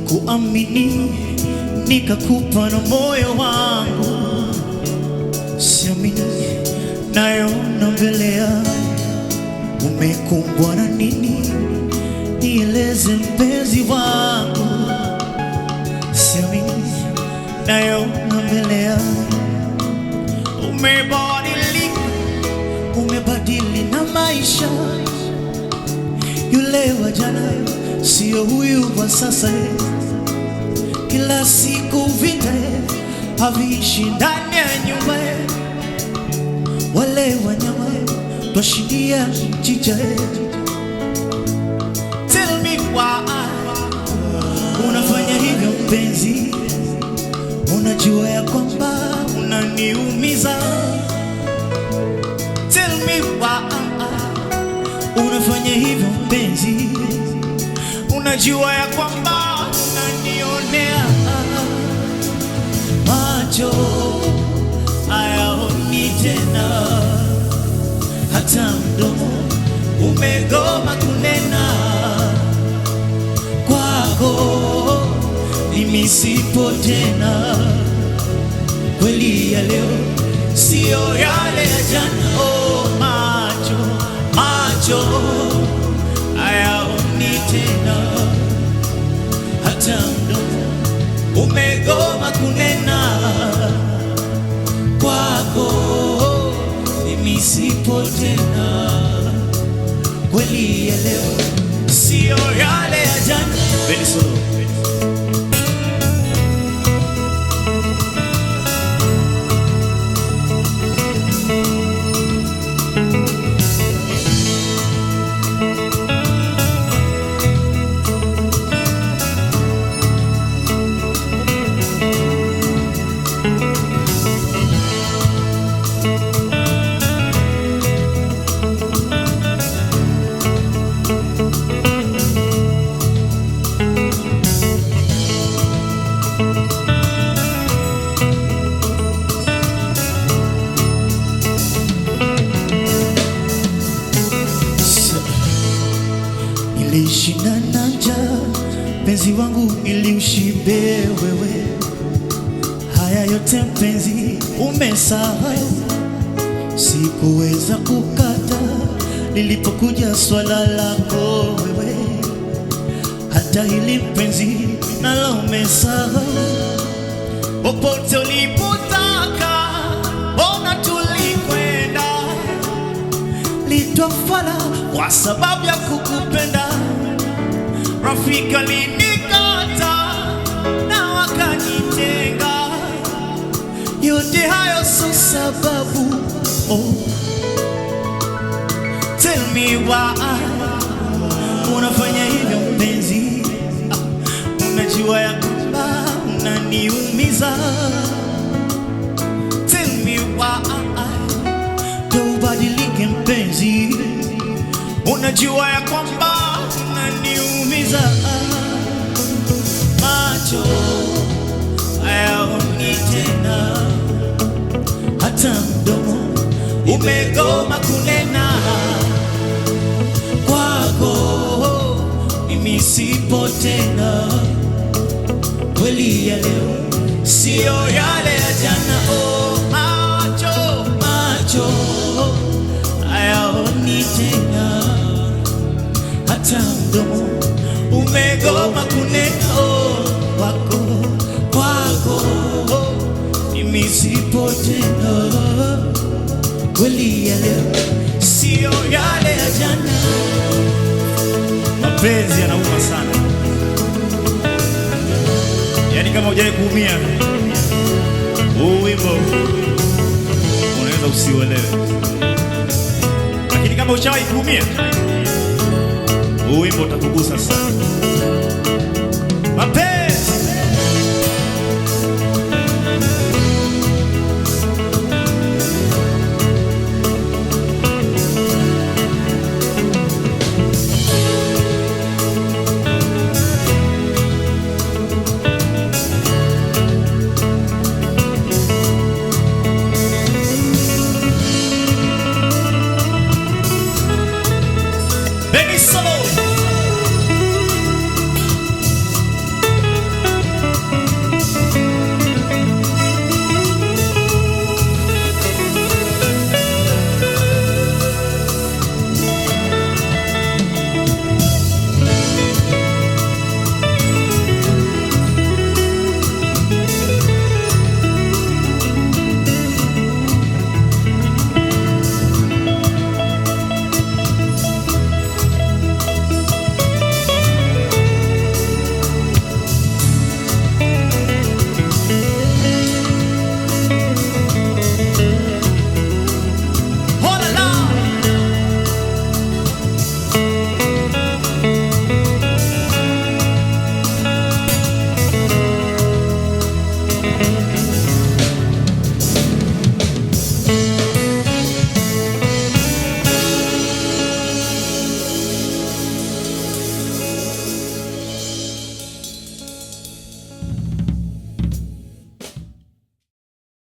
kuamini nikakupa na moyo wangu, siamini nayoona mbele yangu. Umekumbwa na nini? Nieleze mpenzi wangu, siamini nayoona mbele yangu. Umebadilika, umebadili na maisha. Yule wa jana sio huyu wa sasa. Kila siku vita haviishi ndani ya nyumba. Wale wanyama twashindia chicha. Tell me why unafanya hivyo mpenzi? Unajua ya kwamba unaniumiza. Tell me why unafanya hivyo mpenzi? Unajua ya kwamba unanionea. Macho hayaoni tena, hata mdomo umegoma kunena. Kwako mimi sipo tena. Kweli ya leo sio yale ya jana. Oh, macho hayaoni tena, hata mdomo umegoma kunena. Kwako mimi sipo tena. Kweli ya leo sio yale ya jana. Very slow. Nilishinda na njaa, penzi wangu ili ushibe wewe. Haya yote mpenzi umesahau. Sikuweza kukata lilipokuja swala lako wewe. Hata hili mpenzi nalo umesahau. Popote ulipotaka ona tulikwenda. Litofala kwa sababu ya kukupenda. Rafiki alinikata na wakanitenga. Yote hayo si sababu. Oh, tell me why unafanya hivyo mpenzi? Unajua ya kwamba unaniumiza. Tell me why tubadilike mpenzi? Unajua ya kwamba unaniumiza. Macho hayaoni tena, hata mdomo umegoma kunena. Kwako mimi sipo tena. Kweli ya leo sio yale ya jana. Oh, macho hayaoni tena, hata mdomo umegoma kunena. Oh, kwako mimi sipo tena. Kweli ya leo sio yale ya jana. Mapenzi yanauma sana. Yani kama hujawahi kuumia, huu wimbo unaweza usiuelewe. Lakini kama ushawahi kuumia, huu wimbo utakugusa sana.